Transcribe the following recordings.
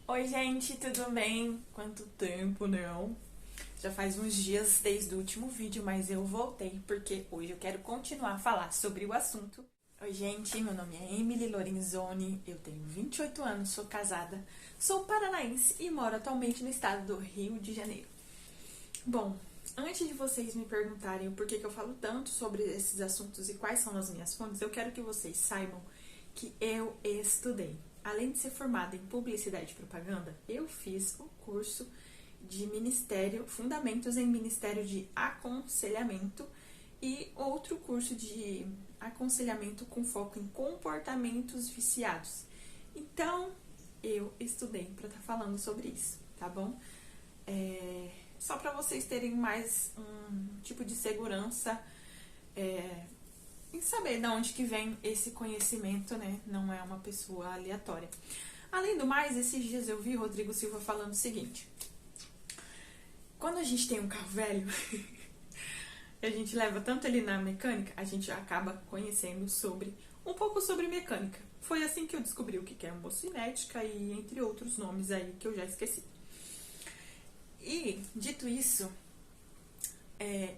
Oi, gente, tudo bem? Quanto tempo, não? Já faz uns dias desde o último vídeo, mas eu voltei porque hoje eu quero continuar a falar sobre o assunto. Oi, gente, meu nome é Emily Lorenzoni, eu tenho 28 anos, sou casada, sou paranaense e moro atualmente no estado do Rio de Janeiro. Bom, antes de vocês me perguntarem o porquê que eu falo tanto sobre esses assuntos e quais são as minhas fontes, eu quero que vocês saibam que eu estudei. Além de ser formada em publicidade e propaganda, eu fiz o curso de Ministério, Fundamentos em Ministério de Aconselhamento e outro curso de aconselhamento com foco em comportamentos viciados. Então, eu estudei para estar falando sobre isso, tá bom? Só para vocês terem mais um tipo de segurança em saber de onde que vem esse conhecimento, né? Não é uma pessoa aleatória. Além do mais, esses dias eu vi Rodrigo Silva falando o seguinte: quando a gente tem um carro velho, a gente leva tanto ele na mecânica, a gente acaba conhecendo um pouco sobre mecânica. Foi assim que eu descobri o que é hemocinética e entre outros nomes aí que eu já esqueci. E, dito isso,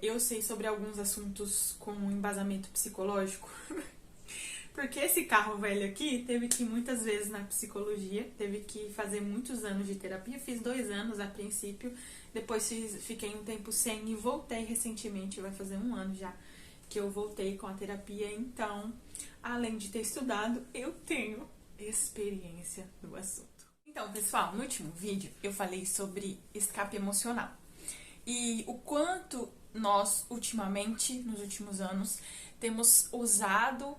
eu sei sobre alguns assuntos com embasamento psicológico. Porque esse carro velho aqui teve que ir muitas vezes na psicologia, teve que fazer muitos anos de terapia. Fiz 2 anos a princípio, depois fiquei um tempo sem e voltei recentemente, vai fazer um ano já que eu voltei com a terapia. Então, além de ter estudado, eu tenho experiência no assunto. Então, pessoal, no último vídeo eu falei sobre escape emocional e o quanto nós ultimamente, nos últimos anos, temos usado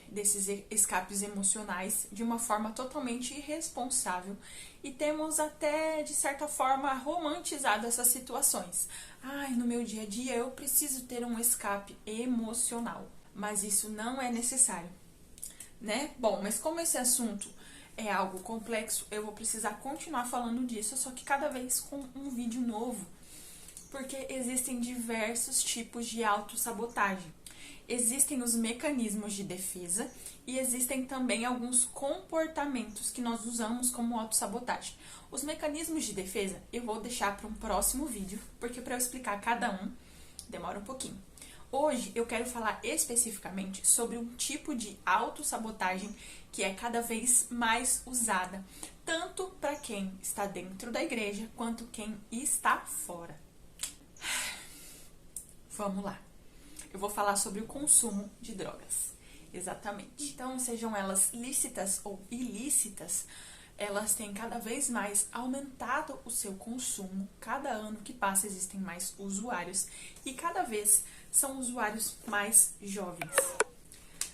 desses escapes emocionais de uma forma totalmente irresponsável e temos até, de certa forma, romantizado essas situações. Ai, no meu dia a dia eu preciso ter um escape emocional, mas isso não é necessário, né? Bom, mas como esse assunto é algo complexo, eu vou precisar continuar falando disso, só que cada vez com um vídeo novo, porque existem diversos tipos de autossabotagem. Existem os mecanismos de defesa e existem também alguns comportamentos que nós usamos como autossabotagem. Os mecanismos de defesa eu vou deixar para um próximo vídeo, porque para eu explicar cada um demora um pouquinho. Hoje eu quero falar especificamente sobre um tipo de autossabotagem que é cada vez mais usada, tanto para quem está dentro da igreja quanto quem está fora. Vamos lá. Eu vou falar sobre o consumo de drogas. Exatamente. Então, sejam elas lícitas ou ilícitas, elas têm cada vez mais aumentado o seu consumo. Cada ano que passa existem mais usuários e cada vez são usuários mais jovens.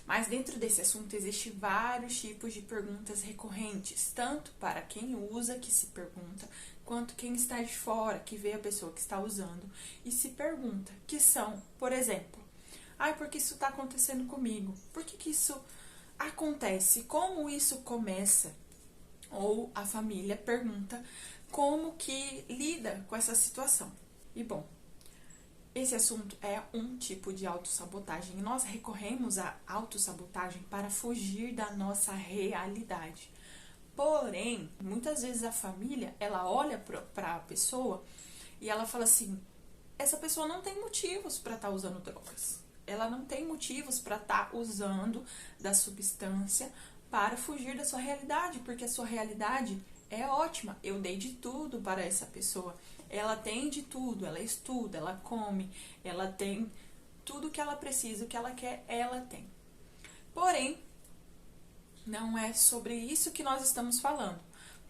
Mas dentro desse assunto existem vários tipos de perguntas recorrentes, tanto para quem usa, que se pergunta, quanto quem está de fora, que vê a pessoa que está usando e se pergunta, que são, por exemplo, por que isso está acontecendo comigo? Por que isso acontece? Como isso começa? Ou a família pergunta como que lida com essa situação. E bom, esse assunto é um tipo de autossabotagem. Nós recorremos à autossabotagem para fugir da nossa realidade. Porém, muitas vezes a família, ela olha para a pessoa e ela fala assim: essa pessoa não tem motivos para estar usando drogas. Ela não tem motivos para estar usando da substância para fugir da sua realidade, porque a sua realidade é ótima. Eu dei de tudo para essa pessoa. Ela tem de tudo, ela estuda, ela come, ela tem tudo que ela precisa, o que ela quer, ela tem. Porém, não é sobre isso que nós estamos falando.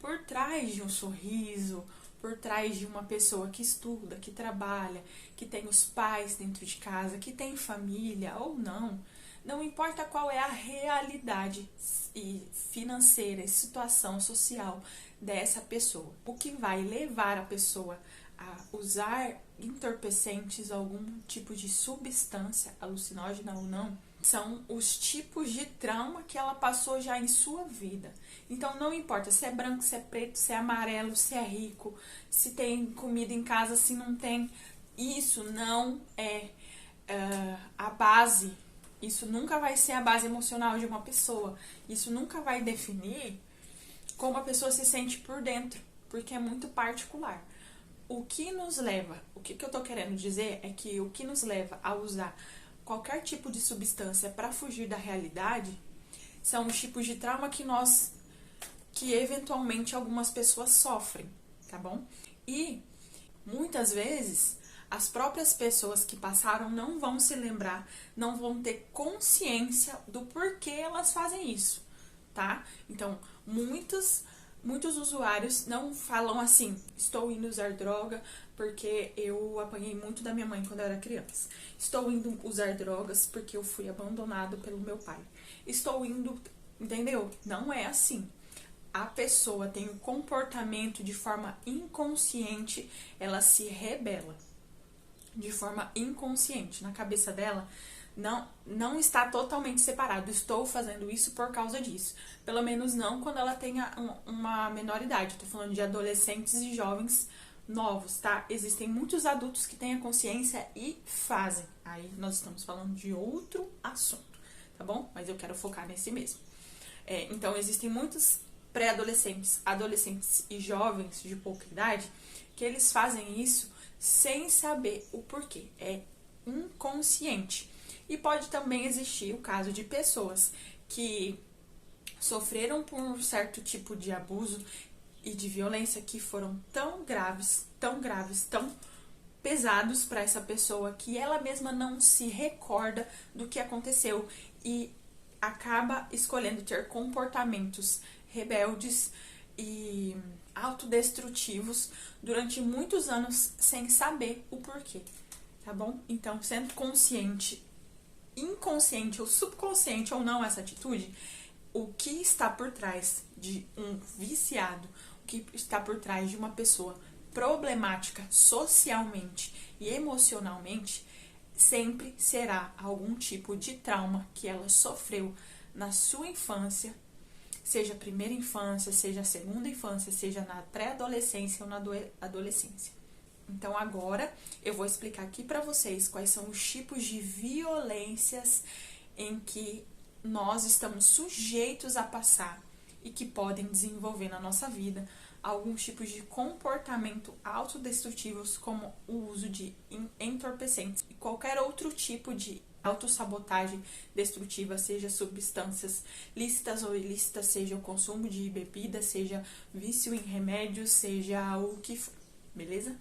Por trás de um sorriso, por trás de uma pessoa que estuda, que trabalha, que tem os pais dentro de casa, que tem família ou não, não importa qual é a realidade financeira e situação social dessa pessoa. O que vai levar a pessoa a usar entorpecentes, algum tipo de substância, alucinógena ou não, são os tipos de trauma que ela passou já em sua vida. Então não importa se é branco, se é preto, se é amarelo, se é rico, se tem comida em casa, se não tem. Isso não é a base. Isso nunca vai ser a base emocional de uma pessoa. Isso nunca vai definir como a pessoa se sente por dentro, porque é muito particular. O que eu tô querendo dizer é que o que nos leva a usar qualquer tipo de substância para fugir da realidade são os tipos de trauma que eventualmente algumas pessoas sofrem, tá bom? E muitas vezes as próprias pessoas que passaram não vão se lembrar, não vão ter consciência do porquê elas fazem isso, tá? Então, muitos usuários não falam assim: estou indo usar droga porque eu apanhei muito da minha mãe quando eu era criança. Estou indo usar drogas porque eu fui abandonado pelo meu pai. Estou indo, entendeu? Não é assim. A pessoa tem um comportamento de forma inconsciente, ela se rebela de forma inconsciente. Na cabeça dela, não está totalmente separado. Estou fazendo isso por causa disso. Pelo menos não quando ela tenha uma menor idade. Estou falando de adolescentes e jovens novos, tá? Existem muitos adultos que têm a consciência e fazem. Aí nós estamos falando de outro assunto, tá bom? Mas eu quero focar nesse mesmo. Então, existem muitos pré-adolescentes, adolescentes e jovens de pouca idade que eles fazem isso sem saber o porquê. É inconsciente. E pode também existir o caso de pessoas que sofreram por um certo tipo de abuso e de violência que foram tão graves, tão pesados para essa pessoa que ela mesma não se recorda do que aconteceu e acaba escolhendo ter comportamentos rebeldes e autodestrutivos durante muitos anos sem saber o porquê, tá bom? Então, sendo consciente, inconsciente ou subconsciente ou não essa atitude, o que está por trás de um viciado, o que está por trás de uma pessoa problemática socialmente e emocionalmente, sempre será algum tipo de trauma que ela sofreu na sua infância, seja a primeira infância, seja a segunda infância, seja na pré-adolescência ou na adolescência. Então agora eu vou explicar aqui para vocês quais são os tipos de violências em que nós estamos sujeitos a passar e que podem desenvolver na nossa vida alguns tipos de comportamento autodestrutivos, como o uso de entorpecentes e qualquer outro tipo de autossabotagem destrutiva, seja substâncias lícitas ou ilícitas, seja o consumo de bebida, seja vício em remédios, seja o que for, beleza?